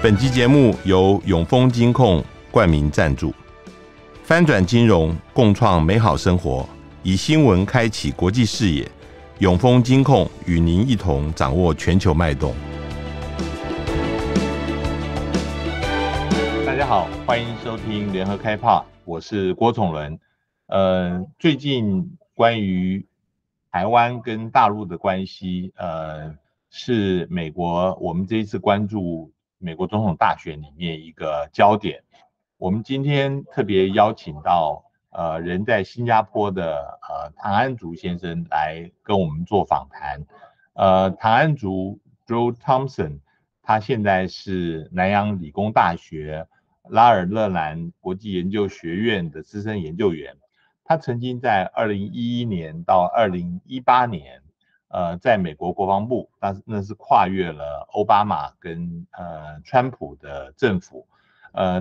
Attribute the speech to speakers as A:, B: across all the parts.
A: 本集节目由永丰金控冠名赞助，翻转金融，共创美好生活，以新闻开启国际视野。永丰金控与您一同掌握全球脉动。大家好，欢迎收听联合开炮，我是郭崇伦。最近关于台湾跟大陆的关系，是美国我们这一次关注美国总统大选里面一个焦点。我们今天特别邀请到人在新加坡的唐安竹先生来跟我们做访谈。唐安竹 Drew Thompson， 他现在是南洋理工大学拉惹勒南国际研究学院的资深研究员。他曾经在2011年到2018年，在美国国防部，那是跨越了奥巴马跟川普的政府，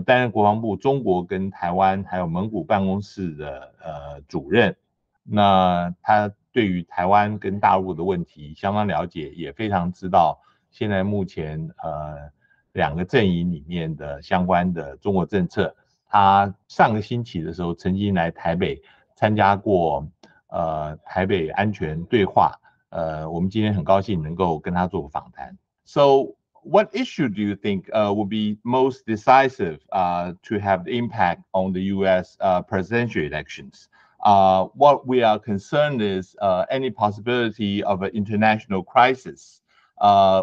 A: 担任国防部中国跟台湾还有蒙古办公室的主任。那他对于台湾跟大陆的问题相当了解，也非常知道现在目前两个阵营里面的相关的中国政策。他上个星期的时候曾经来台北参加过台北安全对话，我们今天很高兴能够跟他做个访谈。So what issue do you think would be most decisive to have the impact on the U.S. Presidential elections? What we are concerned is any possibility of an international crisis.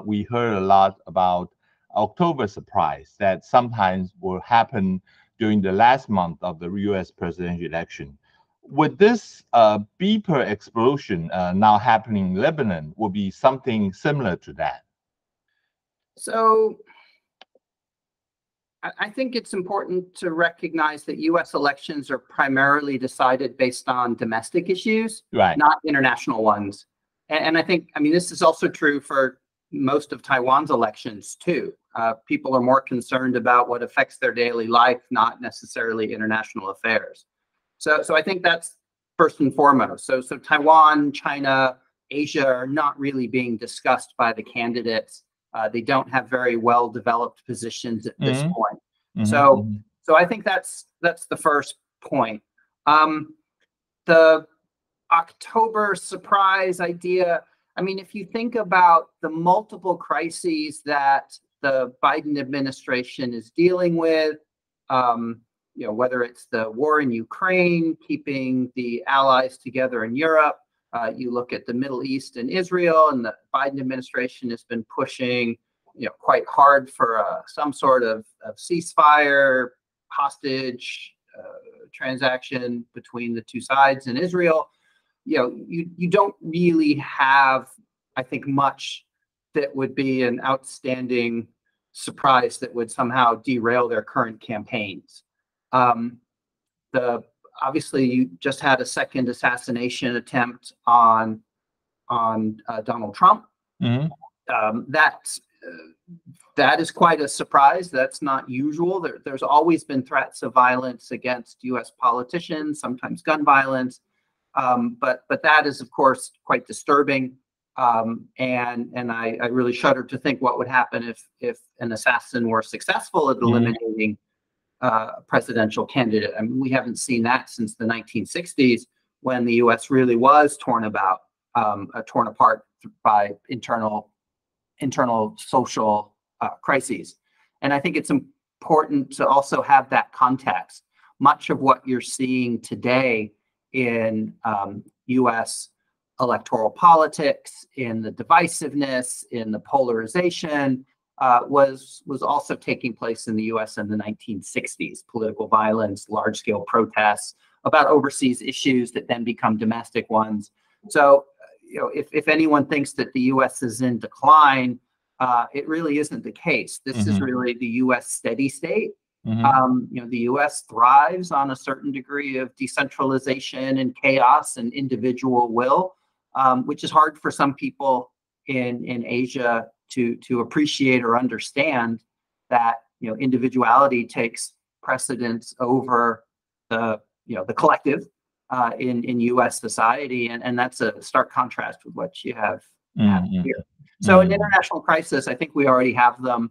A: We heard a lot about October surprise that sometimes will happen during the last month of the U.S. presidential election. Would this beeper explosion now happening in Lebanon will be something similar to that?
B: So I think it's important to recognize that U.S. elections are primarily decided based on domestic issues,
A: right,
B: not international ones. And I think, this is also true for most of Taiwan's elections too. People are more concerned about what affects their daily life, not necessarily international affairs. So I think that's first and foremost. So Taiwan, China, Asia are not really being discussed by the candidates. They don't have very well developed positions at this point. So I think that's the first point. The October surprise idea, if you think about the multiple crises that the Biden administration is dealing with, whether it's the war in Ukraine, keeping the allies together in Europe, you look at the Middle East and Israel, and the Biden administration has been pushing, quite hard for some sort of ceasefire, hostage transaction between the two sides in Israel. You don't really have, I think, much that would be an outstanding surprise that would somehow derail their current campaigns. Obviously, you just had a second assassination attempt on Donald Trump. That is quite a surprise. That's not usual. There's always been threats of violence against U.S. politicians, sometimes gun violence. But that is, of course, quite disturbing. And I really shudder to think what would happen if an assassin were successful at eliminating a presidential candidate. We haven't seen that since the 1960s, when the U.S. really was torn apart by internal social crises. And I think it's important to also have that context. Much of what you're seeing today in U.S. electoral politics, in the divisiveness, in the polarization, was also taking place in the U.S. in the 1960s. Political violence, large-scale protests about overseas issues that then become domestic ones. So, if anyone thinks that the U.S. is in decline, it really isn't the case. This is really the U.S. steady state. The U.S. thrives on a certain degree of decentralization and chaos and individual will, which is hard for some people in Asia to appreciate or understand. That individuality takes precedence over the collective in U.S. society, and that's a stark contrast with what you have here. So in international crisis, I think we already have them.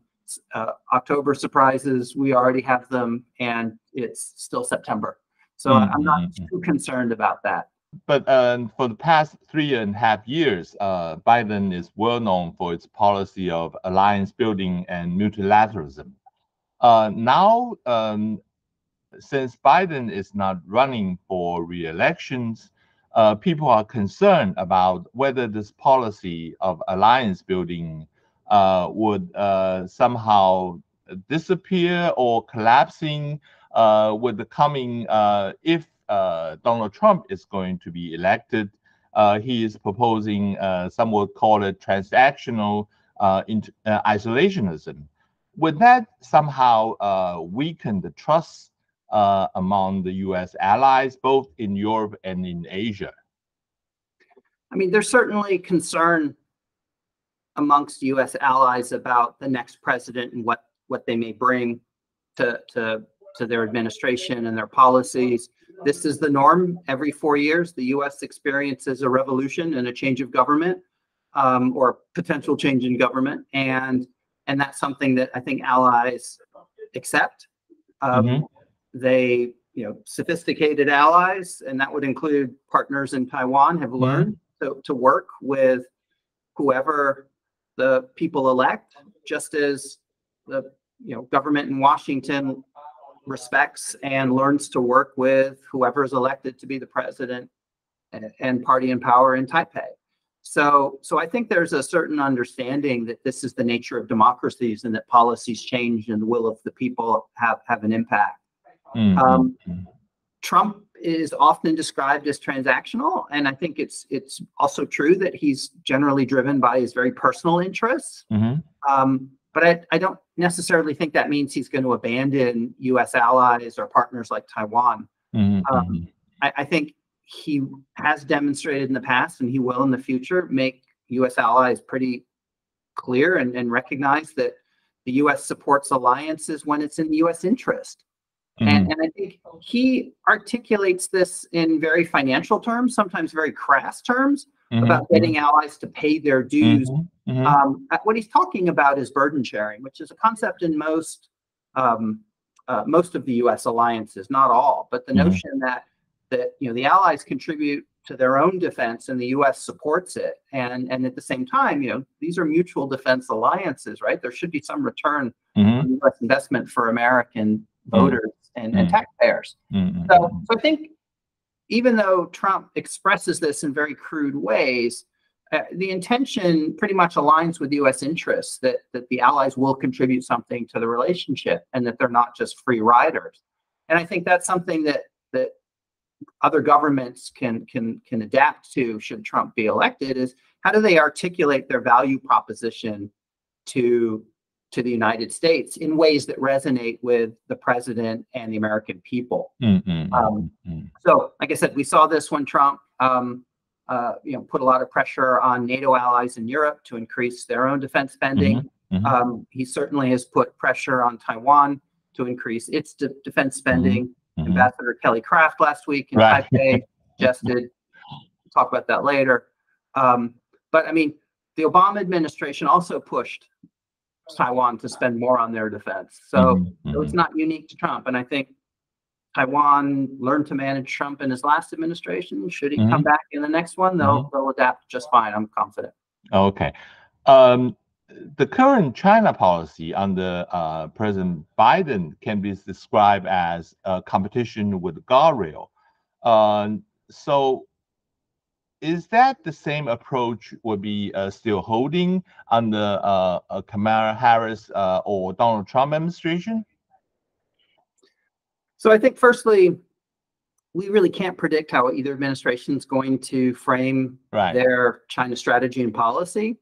B: October surprises, we already have them, and it's still September. So I'm not too concerned about that.
A: But for the past 3.5 years, Biden is well known for its policy of alliance building and multilateralism. Now, since Biden is not running for re-elections, people are concerned about whether this policy of alliance building would somehow disappear or collapsing with the coming, if Donald Trump is going to be elected. He is proposing, some would call it transactional isolationism. Would that somehow weaken the trust among the U.S. allies, both in Europe and in Asia?
B: I mean, there's certainly concern amongst U.S. allies about the next president and what they may bring to their administration and their policies. This is the norm. Every 4 years, the U.S. experiences a revolution and a change of government, or potential change in government, and that's something that I think allies accept. They, sophisticated allies, and that would include partners in Taiwan, have learned to work with whoever the people elect, just as the government in Washington respects and learns to work with whoever is elected to be the president and party in power in Taipei. So I think there's a certain understanding that this is the nature of democracies and that policies change and the will of the people have an impact. Trump is often described as transactional, and I think it's also true that he's generally driven by his very personal interests. But I don't necessarily think that means he's going to abandon U.S. allies or partners like Taiwan. I think he has demonstrated in the past, and he will in the future, make U.S. allies pretty clear and recognize that the U.S. supports alliances when it's in the U.S. interest. And I think he articulates this in very financial terms, sometimes very crass terms, about getting allies to pay their dues. What he's talking about is burden sharing, which is a concept in most of the U.S. alliances, not all, but the notion that the allies contribute to their own defense and the U.S. supports it, and at the same time, these are mutual defense alliances, right? There should be some return on U.S. investment for American voters and taxpayers. So I think even though Trump expresses this in very crude ways, the intention pretty much aligns with U.S. interests, that the allies will contribute something to the relationship and that they're not just free riders. And I think that's something that other governments can adapt to should Trump be elected, is how do they articulate their value proposition to the United States in ways that resonate with the president and the American people. So, like I said, we saw this when Trump, put a lot of pressure on NATO allies in Europe to increase their own defense spending. He certainly has put pressure on Taiwan to increase its defense spending. Ambassador Kelly Craft last week in Taipei suggested, we'll talk about that later. But I mean, the Obama administration also pushed Taiwan to spend more on their defense. So it's not unique to Trump. And I think Taiwan learned to manage Trump in his last administration. Should he come back in the next one, they'll adapt just fine. I'm confident.
A: Okay. The current China policy under President Biden can be described as a competition with the guardrail. So is that the same approach would be still holding under Kamala Harris or Donald Trump administration?
B: So I think, firstly, we really can't predict how either administration is going to frame their China strategy and policy.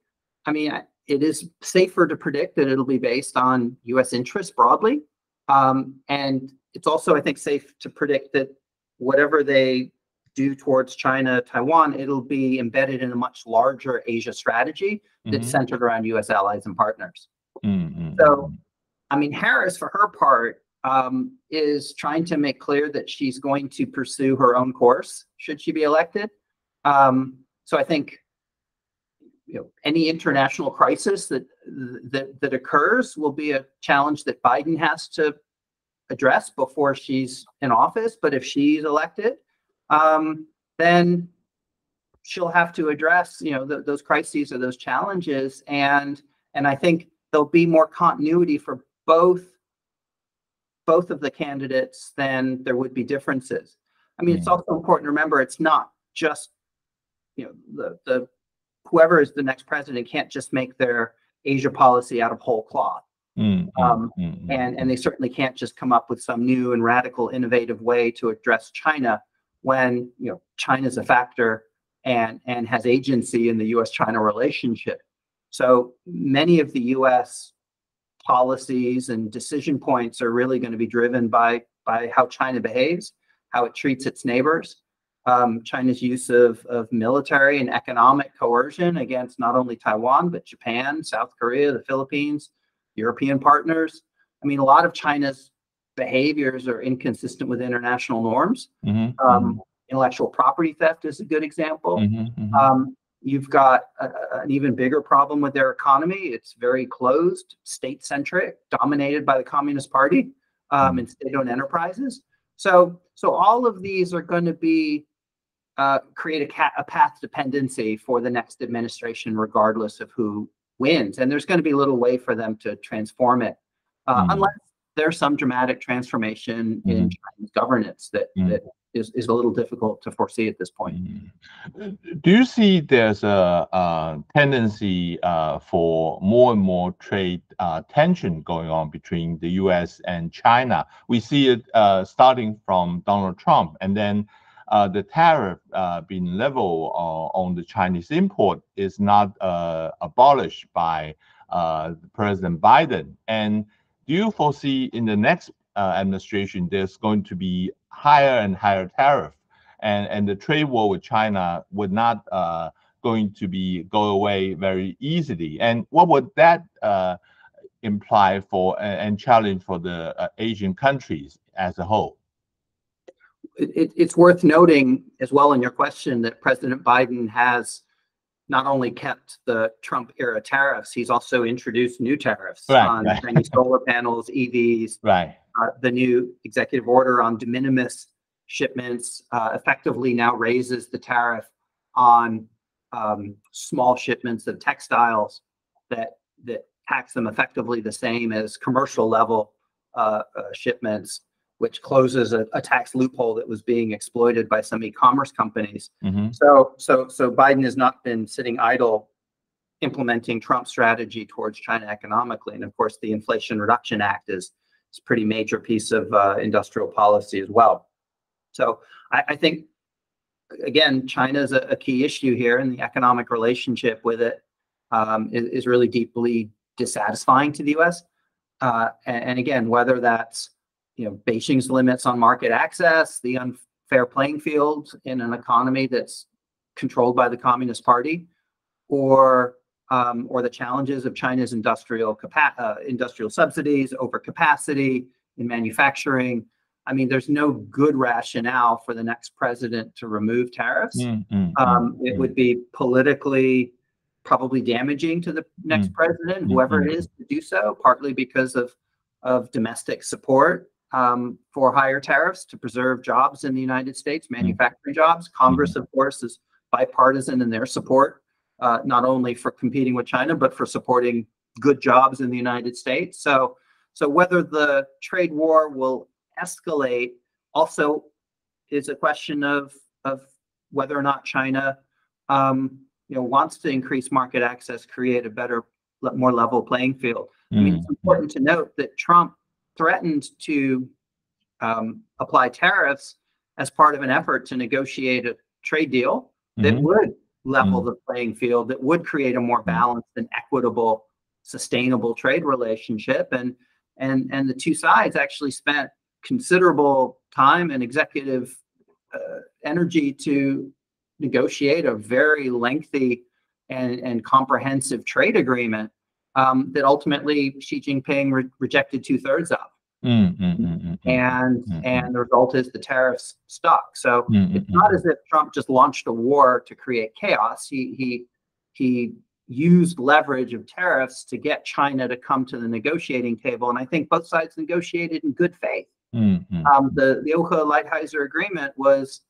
B: I mean, it is safer to predict that it'll be based on U.S. interests broadly. And it's also, I think, safe to predict that whatever they do towards China, Taiwan, it'll be embedded in a much larger Asia strategy that's centered around U.S. allies and partners. So, I mean, Harris, for her part, is trying to make clear that she's going to pursue her own course should she be elected. So I think any international crisis that occurs will be a challenge that Biden has to address before she's in office. But if she's elected, then she'll have to address, those crises or those challenges. And I think there'll be more continuity for both of the candidates than there would be differences. I mean, it's also important to remember it's not just, the whoever is the next president can't just make their Asia policy out of whole cloth. And they certainly can't just come up with some new and radical, innovative way to address China when China's a factor and has agency in the U.S.-China relationship. So many of the U.S. policies and decision points are really going to be driven by how China behaves, how it treats its neighbors, China's use of military and economic coercion against not only Taiwan, but Japan, South Korea, the Philippines, European partners. I mean, a lot of China's behaviors are inconsistent with international norms. Intellectual property theft is a good example. You've got an even bigger problem with their economy. It's very closed, state-centric, dominated by the Communist Party and state-owned enterprises. So all of these are going to be create a path dependency for the next administration, regardless of who wins. And there's going to be little way for them to transform it, unless there's some dramatic transformation in Chinese governance that is a little difficult to foresee at this point.
A: Do you see there's a tendency for more and more trade tension going on between the U.S. and China? We see it starting from Donald Trump, and then the tariff being level on the Chinese import is not abolished by President Biden. And do you foresee in the next administration there's going to be higher and higher tariff, and the trade war with China would not going to go away very easily? And what would that imply for and challenge for the Asian countries as a whole?
B: It's worth noting as well in your question that President Biden has not only kept the Trump era tariffs, he's also introduced new tariffs on Chinese solar panels, EVs. The new executive order on de minimis shipments effectively now raises the tariff on small shipments of textiles that tax them effectively the same as commercial level shipments, which closes a tax loophole that was being exploited by some e-commerce companies. So Biden has not been sitting idle implementing Trump's strategy towards China economically. And of course, the Inflation Reduction Act is a pretty major piece of industrial policy as well. So I think, again, China is a key issue here, and the economic relationship with it is really deeply dissatisfying to the U.S. And again, whether that's Beijing's limits on market access, the unfair playing field in an economy that's controlled by the Communist Party, or the challenges of China's industrial subsidies, overcapacity in manufacturing. I mean, there's no good rationale for the next president to remove tariffs. It would be politically probably damaging to the next president, whoever it is, to do so, partly because of domestic support for higher tariffs to preserve jobs in the United States, manufacturing jobs. Congress, of course, is bipartisan in their support, not only for competing with China, but for supporting good jobs in the United States. So whether the trade war will escalate also is a question of whether or not China wants to increase market access, create a better, more level playing field. I mean, it's important to note that Trump threatened to apply tariffs as part of an effort to negotiate a trade deal that would level the playing field, that would create a more balanced and equitable, sustainable trade relationship. And the two sides actually spent considerable time and executive energy to negotiate a very lengthy and comprehensive trade agreement that ultimately Xi Jinping rejected 2/3 of. And the result is the tariffs stuck. So it's not as if Trump just launched a war to create chaos. He used leverage of tariffs to get China to come to the negotiating table. And I think both sides negotiated in good faith. The Oka-Lighthizer agreement was,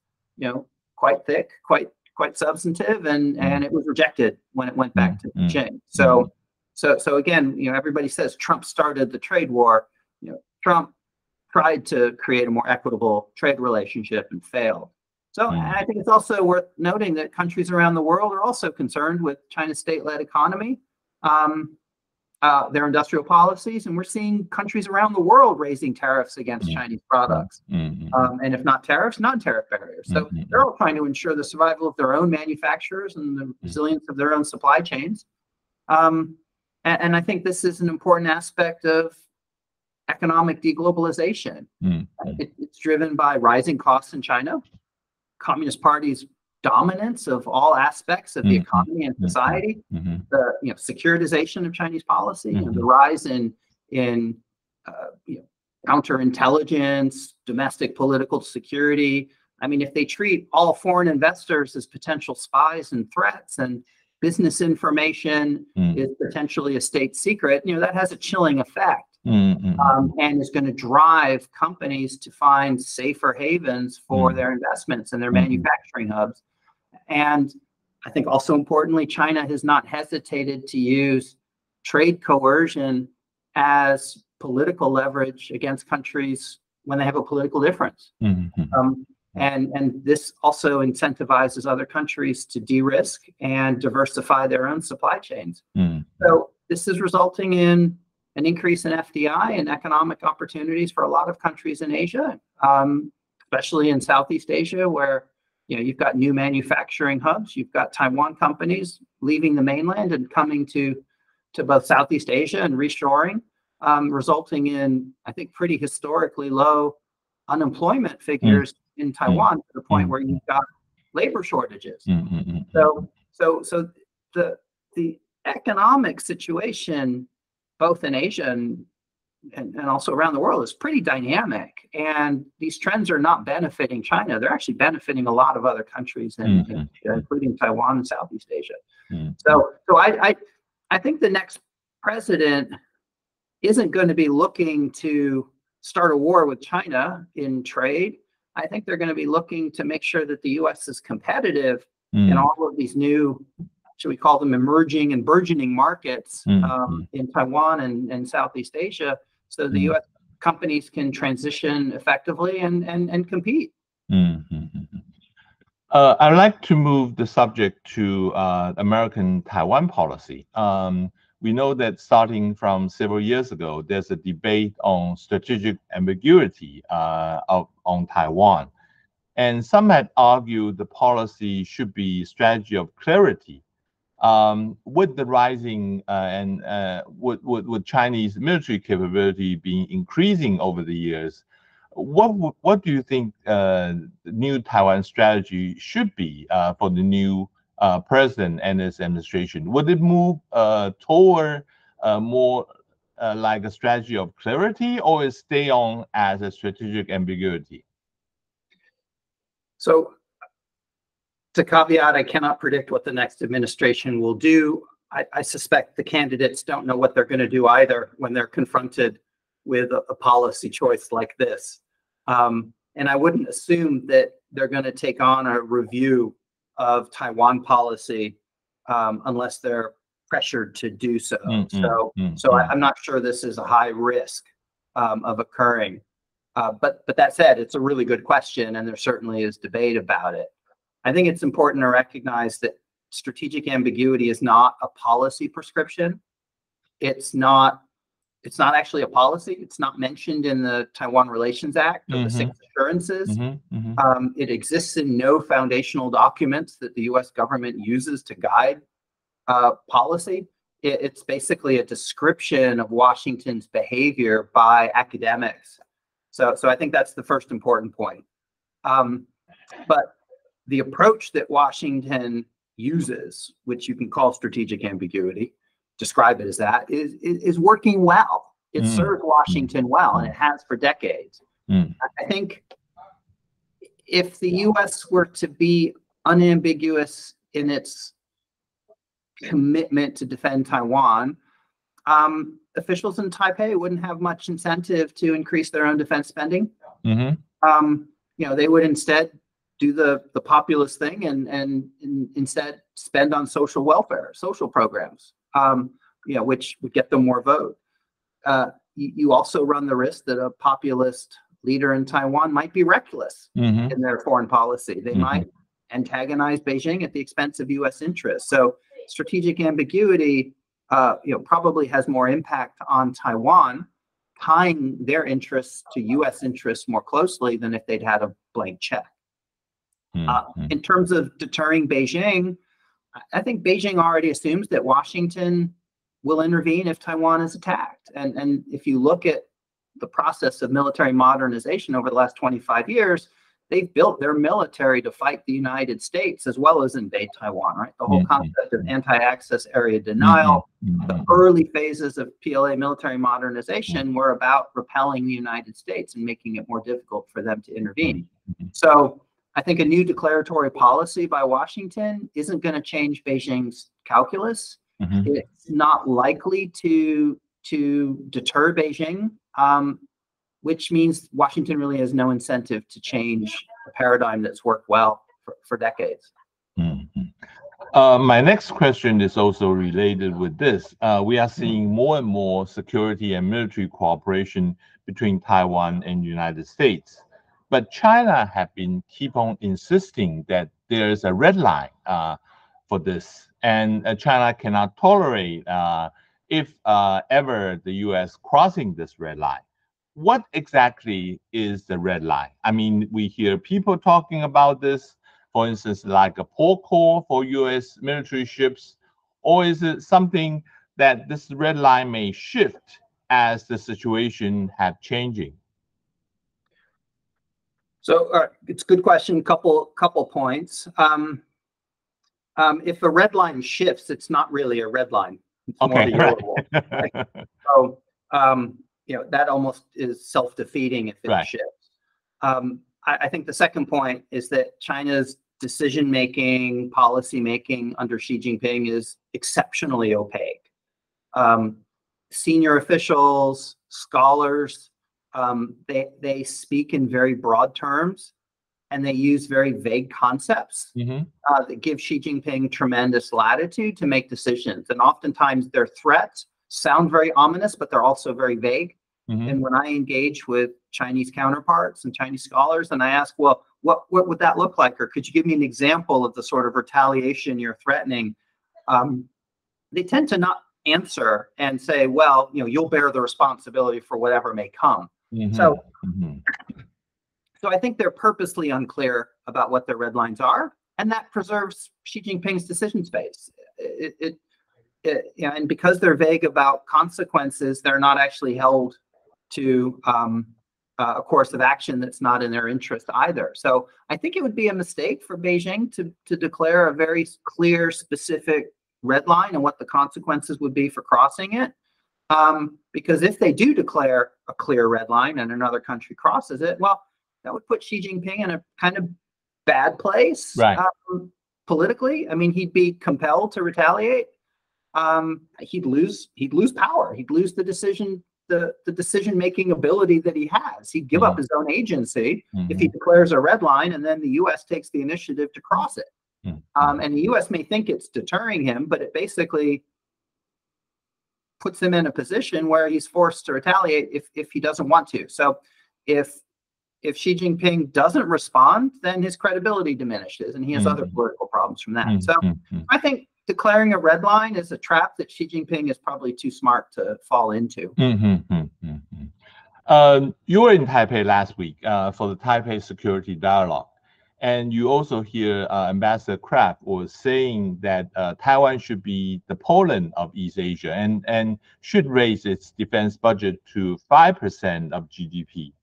B: quite thick, quite substantive, and it was rejected when it went back to Beijing. So again, everybody says Trump started the trade war. Trump tried to create a more equitable trade relationship and failed. So I think it's also worth noting that countries around the world are also concerned with China's state-led economy, their industrial policies, and we're seeing countries around the world raising tariffs against Chinese products. And if not tariffs, non-tariff barriers. So they're all trying to ensure the survival of their own manufacturers and the resilience of their own supply chains. And I think this is an important aspect of economic deglobalization. It's driven by rising costs in China, Communist Party's dominance of all aspects of the economy and society, the securitization of Chinese policy, the rise in counterintelligence, domestic political security. I mean, if they treat all foreign investors as potential spies and threats, and business information is potentially a state secret, that has a chilling effect. And is going to drive companies to find safer havens for their investments and their manufacturing hubs. And I think also importantly, China has not hesitated to use trade coercion as political leverage against countries when they have a political difference. And this also incentivizes other countries to de-risk and diversify their own supply chains. So this is resulting in an increase in FDI and economic opportunities for a lot of countries in Asia, especially in Southeast Asia, where you've got new manufacturing hubs. You've got Taiwan companies leaving the mainland and coming to both Southeast Asia and reshoring, resulting in, I think, pretty historically low unemployment figures in Taiwan, to the point where you've got labor shortages. So the economic situation, both in Asia and also around the world, is pretty dynamic. And these trends are not benefiting China. They're actually benefiting a lot of other countries, including Taiwan and Southeast Asia. So I think the next president isn't going to be looking to start a war with China in trade. I think they're going to be looking to make sure that the U.S. is competitive in all of these new, should we call them, emerging and burgeoning markets in Taiwan and Southeast Asia, so the U.S. companies can transition effectively and compete.
A: I'd like to move the subject to American Taiwan policy. We know that starting from several years ago, there's a debate on strategic ambiguity on Taiwan. And some had argued the policy should be strategy of clarity. With the rising with Chinese military capability being increasing over the years, what do you think the new Taiwan strategy should be for the new president and his administration? Would it move toward more like a strategy of clarity, or it stay on as a strategic ambiguity?
B: So, to caveat, I cannot predict what the next administration will do. I suspect the candidates don't know what they're going to do either when they're confronted with a policy choice like this. And I wouldn't assume that they're going to take on a review of Taiwan policy unless they're pressured to do so. So I'm not sure this is a high risk of occurring. But that said, it's a really good question, and there certainly is debate about it. I think it's important to recognize that strategic ambiguity is not a policy prescription. It's not actually a policy. It's not mentioned in the Taiwan Relations Act or the Six Assurances. It exists in no foundational documents that the U.S. government uses to guide policy. It's basically a description of Washington's behavior by academics. So I think that's the first important point. But the approach that Washington uses, which you can call strategic ambiguity, describe it as that, is working well. It serves Washington well, and it has for decades. I think if the U.S. were to be unambiguous in its commitment to defend Taiwan, officials in Taipei wouldn't have much incentive to increase their own defense spending. They would instead do the populist thing and instead spend on social welfare, social programs, which would get them more vote. You also run the risk that a populist leader in Taiwan might be reckless in their foreign policy. They might antagonize Beijing at the expense of U.S. interests. So strategic ambiguity, probably has more impact on Taiwan, tying their interests to U.S. interests more closely than if they'd had a blank check. In terms of deterring Beijing, I think Beijing already assumes that Washington will intervene if Taiwan is attacked. And if you look at the process of military modernization over the last 25 years, they've built their military to fight the United States as well as invade Taiwan, right? The whole concept of anti-access area denial, the early phases of PLA military modernization were about repelling the United States and making it more difficult for them to intervene. So I think a new declaratory policy by Washington isn't going to change Beijing's calculus. It's not likely to deter Beijing, which means Washington really has no incentive to change a paradigm that's worked well for decades.
A: My next question is also related with this. We are seeing more and more security and military cooperation between Taiwan and the United States. But China have been keep on insisting that there is a red line for this, and China cannot tolerate if ever the U.S. crossing this red line. What exactly is the red line? I mean, we hear people talking about this, for instance, like a port call for U.S. military ships, or is it something that this red line may shift as the situation have changing?
B: So it's a good question. Couple points. If a red line shifts, it's not really a red line. It's more of a yellow wall, right? So that almost is self-defeating if it shifts. I think the second point is that China's decision-making, policy-making under Xi Jinping is exceptionally opaque. Senior officials, scholars, they speak in very broad terms, and they use very vague concepts that give Xi Jinping tremendous latitude to make decisions. And oftentimes their threats sound very ominous, but they're also very vague. And when I engage with Chinese counterparts and Chinese scholars, and I ask, well, what would that look like? Or could you give me an example of the sort of retaliation you're threatening? They tend to not answer and say, well, you'll bear the responsibility for whatever may come. So I think they're purposely unclear about what their red lines are, and that preserves Xi Jinping's decision space. And because they're vague about consequences, they're not actually held to a course of action that's not in their interest either. So I think it would be a mistake for Beijing to declare a very clear, specific red line and what the consequences would be for crossing it. Because if they do declare a clear red line and another country crosses it, well, that would put Xi Jinping in a kind of bad place politically. I mean, he'd be compelled to retaliate. He'd lose power. He'd lose the decision-making ability that he has. He'd give up his own agency if he declares a red line, and then the U.S. takes the initiative to cross it. And the U.S. may think it's deterring him, but it basically puts him in a position where he's forced to retaliate if he doesn't want to. So if Xi Jinping doesn't respond, then his credibility diminishes, and he has other political problems from that. So I think declaring a red line is a trap that Xi Jinping is probably too smart to fall into.
A: You were in Taipei last week for the Taipei Security Dialogue, and you also hear Ambassador Kraft was saying that Taiwan should be the Poland of East Asia and should raise its defense budget to 5% of GDP.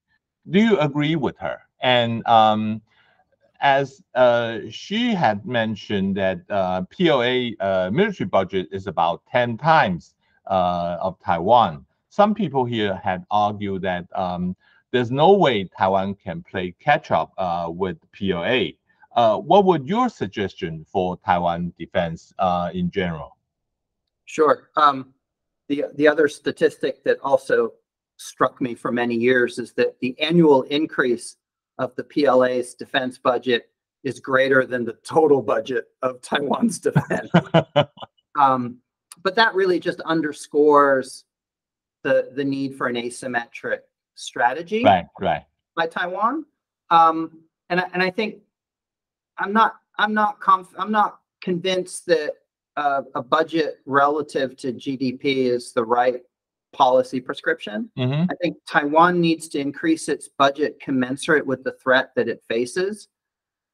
A: Do you agree with her? And as she had mentioned that PLA military budget is about 10 times of Taiwan. Some people here had argued that there's no way Taiwan can play catch up with PLA. What would your suggestion for Taiwan defense in general?
B: Sure. The other statistic that also struck me for many years is that the annual increase of the PLA's defense budget is greater than the total budget of Taiwan's defense. But that really just underscores the need for an asymmetric strategy by Taiwan. And I think I'm not convinced that a budget relative to GDP is the right policy prescription. I think Taiwan needs to increase its budget commensurate with the threat that it faces.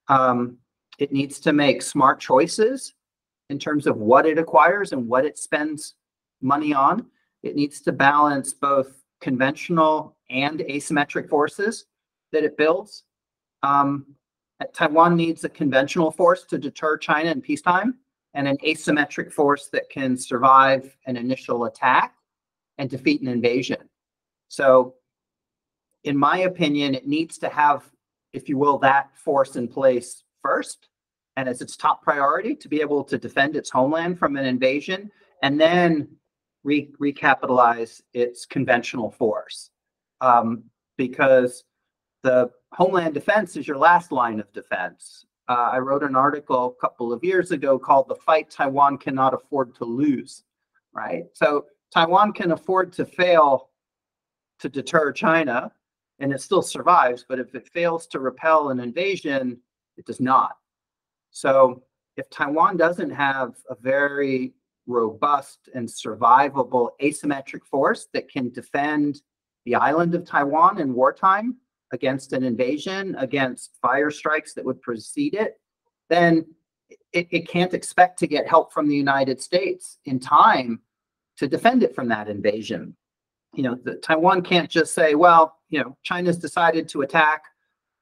B: It needs to make smart choices in terms of what it acquires and what it spends money on. It needs to balance both conventional and asymmetric forces that it builds. Taiwan needs a conventional force to deter China in peacetime and an asymmetric force that can survive an initial attack and defeat an invasion. So, in my opinion, it needs to have, if you will, that force in place first, and as its top priority to be able to defend its homeland from an invasion, and then recapitalize its conventional force. Because the homeland defense is your last line of defense. I wrote an article a couple of years ago called "The Fight Taiwan Cannot Afford to Lose," right? So Taiwan can afford to fail to deter China, and it still survives. But if it fails to repel an invasion, it does not. So if Taiwan doesn't have a very robust and survivable asymmetric force that can defend the island of Taiwan in wartime against an invasion, against fire strikes that would precede it, then it can't expect to get help from the United States in time to defend it from that invasion. Taiwan can't just say, well, China's decided to attack.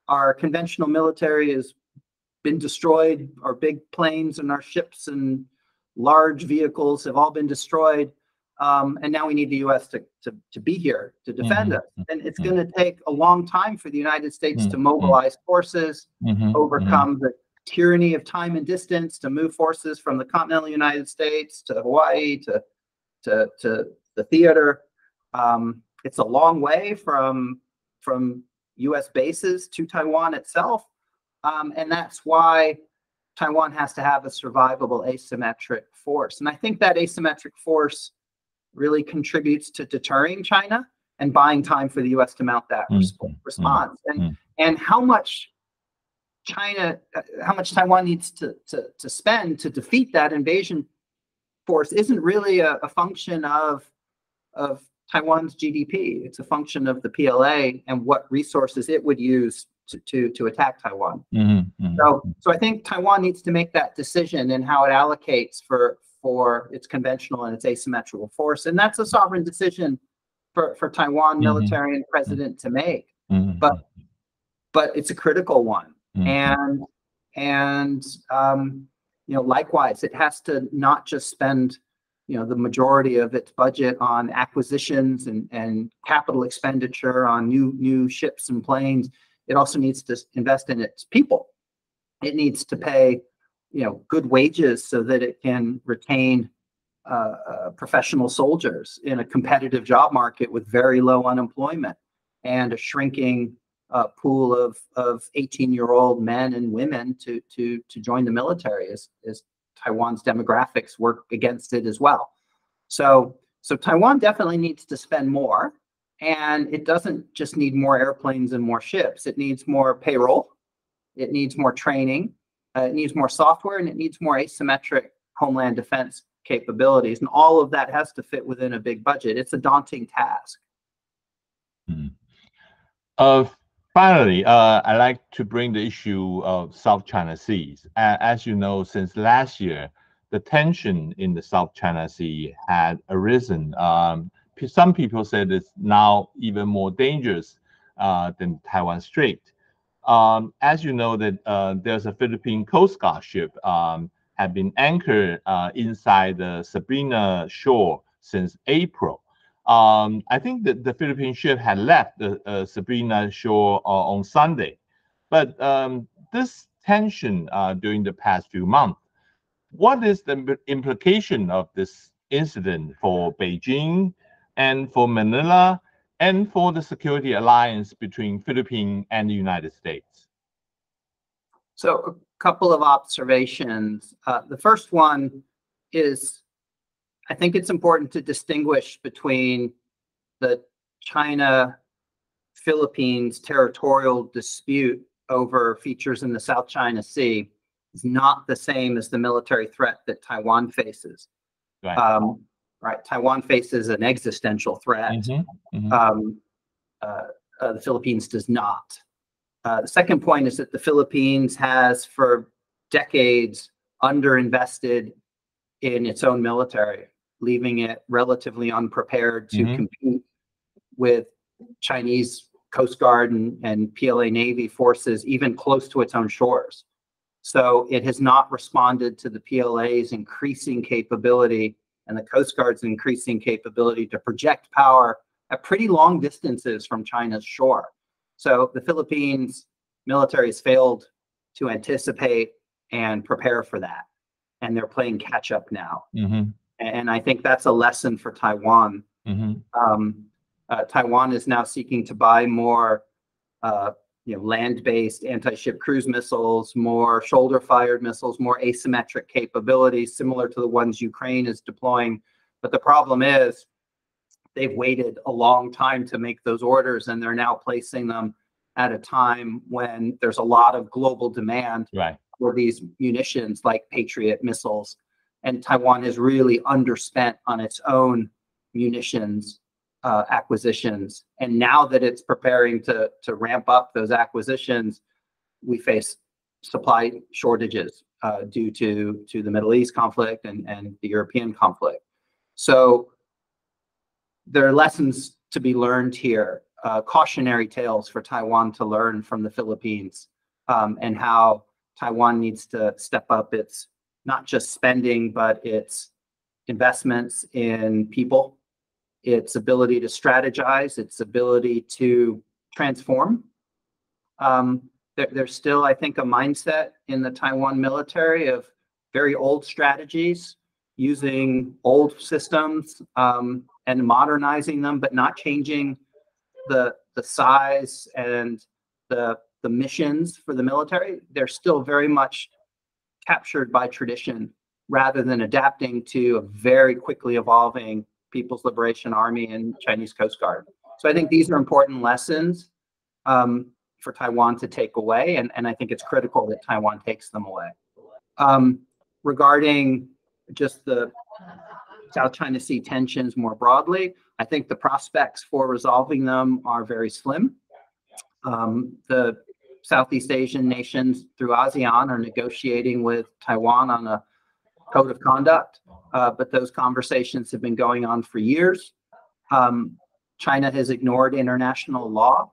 B: Our conventional military has been destroyed. Our big planes and our ships and large vehicles have all been destroyed. And now we need the U.S. to be here to defend us. And it's going to take a long time for the United States to mobilize forces, overcome the tyranny of time and distance, to move forces from the continental United States to Hawaii to the theater. It's a long way from U.S. bases to Taiwan itself. And that's why Taiwan has to have a survivable asymmetric force. And I think that asymmetric force really contributes to deterring China and buying time for the U.S. to mount that response. And how much Taiwan needs to spend to defeat that invasion force isn't really a function of Taiwan's GDP. It's a function of the PLA and what resources it would use to attack Taiwan. So I think Taiwan needs to make that decision in how it allocates for its conventional and its asymmetrical force. And that's a sovereign decision for Taiwan military and president to make. But it's a critical one. And likewise, it has to not just spend the majority of its budget on acquisitions and capital expenditure on new ships and planes. It also needs to invest in its people. It needs to pay good wages so that it can retain professional soldiers in a competitive job market with very low unemployment and a shrinking pool of 18-year-old men and women to join the military as Taiwan's demographics work against it as well. So Taiwan definitely needs to spend more, and it doesn't just need more airplanes and more ships. It needs more payroll. It needs more training. It needs more software, and it needs more asymmetric homeland defense capabilities. And all of that has to fit within a big budget. It's a daunting task.
A: Finally, I'd like to bring the issue of South China Seas. As you know, since last year, the tension in the South China Sea had arisen. Some people said it's now even more dangerous than Taiwan Strait. As you know, that there's a Philippine Coast Guard ship had been anchored inside the Sabrina shore since April. I think that the Philippine ship had left the Sabrina shore on Sunday. But this tension during the past few months, what is the implication of this incident for Beijing and for Manila and for the security alliance between Philippines and the United States?
B: So a couple of observations. The first one is, I think it's important to distinguish between the China-Philippines territorial dispute over features in the South China Sea is not the same as the military threat that Taiwan faces.
A: Right.
B: Right. Taiwan faces an existential threat. The Philippines does not. The second point is that the Philippines has for decades underinvested in its own military, leaving it relatively unprepared to compete with Chinese Coast Guard and PLA Navy forces, even close to its own shores. So it has not responded to the PLA's increasing capability and the Coast Guard's increasing capability to project power at pretty long distances from China's shore. So the Philippines military has failed to anticipate and prepare for that. And they're playing catch up now. And I think that's a lesson for Taiwan. Taiwan is now seeking to buy more land-based anti-ship cruise missiles, more shoulder-fired missiles, more asymmetric capabilities similar to the ones Ukraine is deploying. But the problem is they've waited a long time to make those orders, and they're now placing them at a time when there's a lot of global demand for these munitions like Patriot missiles. And Taiwan has really underspent on its own munitions acquisitions. And now that it's preparing to ramp up those acquisitions, we face supply shortages due to the Middle East conflict and the European conflict. So there are lessons to be learned here, cautionary tales for Taiwan to learn from the Philippines, and how Taiwan needs to step up its not just spending, but its investments in people, its ability to strategize, its ability to transform. There's still, I think, a mindset in the Taiwan military of very old strategies, using old systems and modernizing them, but not changing the size and the missions for the military. They're still very much captured by tradition rather than adapting to a very quickly evolving People's Liberation Army and Chinese Coast Guard. So I think these are important lessons for Taiwan to take away, and I think it's critical that Taiwan takes them away. Regarding just the South China Sea tensions more broadly, I think the prospects for resolving them are very slim. The Southeast Asian nations through ASEAN are negotiating with Taiwan on a code of conduct, but those conversations have been going on for years. China has ignored international law,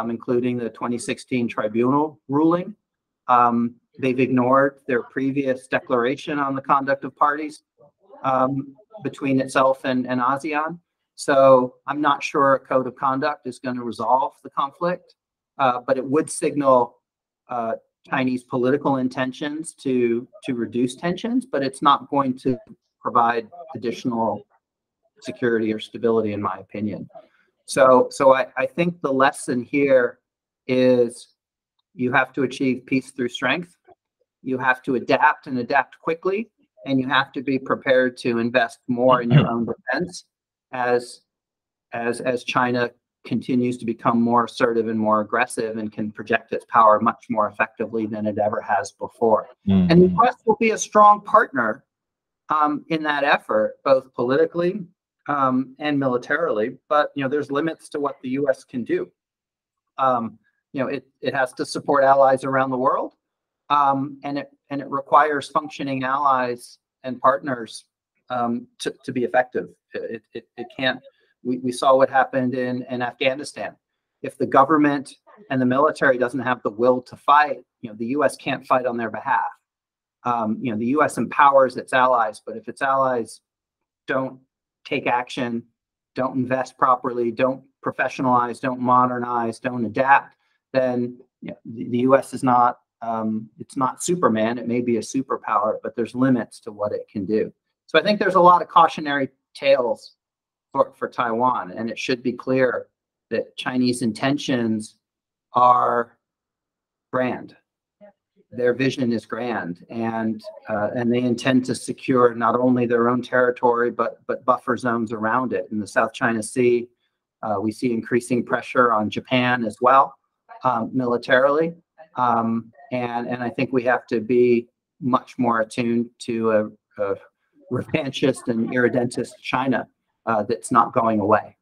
B: including the 2016 tribunal ruling. They've ignored their previous declaration on the conduct of parties between itself and ASEAN. So I'm not sure a code of conduct is going to resolve the conflict, but it would signal Chinese political intentions to reduce tensions, but it's not going to provide additional security or stability, in my opinion. So I think the lesson here is you have to achieve peace through strength. You have to adapt and adapt quickly, and you have to be prepared to invest more in your own defense as China continues to become more assertive and more aggressive and can project its power much more effectively than it ever has before. And the U.S. will be a strong partner in that effort, both politically and militarily. But there's limits to what the U.S. can do. It has to support allies around the world, and it requires functioning allies and partners to be effective. It can't. We saw what happened in Afghanistan. If the government and the military doesn't have the will to fight, the U.S. can't fight on their behalf. The U.S. empowers its allies, but if its allies don't take action, don't invest properly, don't professionalize, don't modernize, don't adapt, then the U.S. is not. It's not Superman. It may be a superpower, but there's limits to what it can do. So I think there's a lot of cautionary tales for Taiwan, and it should be clear that Chinese intentions are grand. Their vision is grand, and they intend to secure not only their own territory but buffer zones around it. In the South China Sea, we see increasing pressure on Japan as well, militarily, and I think we have to be much more attuned to a revanchist and irredentist China that's not going away.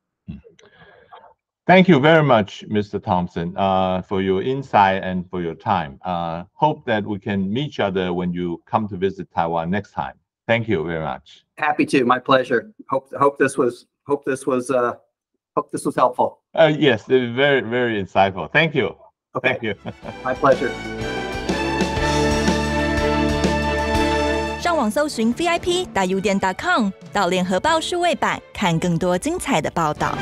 A: Thank you very much, Mr. Thompson, for your insight and for your time. Hope that we can meet each other when you come to visit Taiwan next time. Thank you very much.
B: Happy to. My pleasure. Hope this was helpful.
A: Yes, very, very insightful. Thank you.
B: Okay.
A: Thank you.
B: My pleasure.
C: 上网搜寻 VIP.UDN.com 到联合报数位版看更多精彩的报道。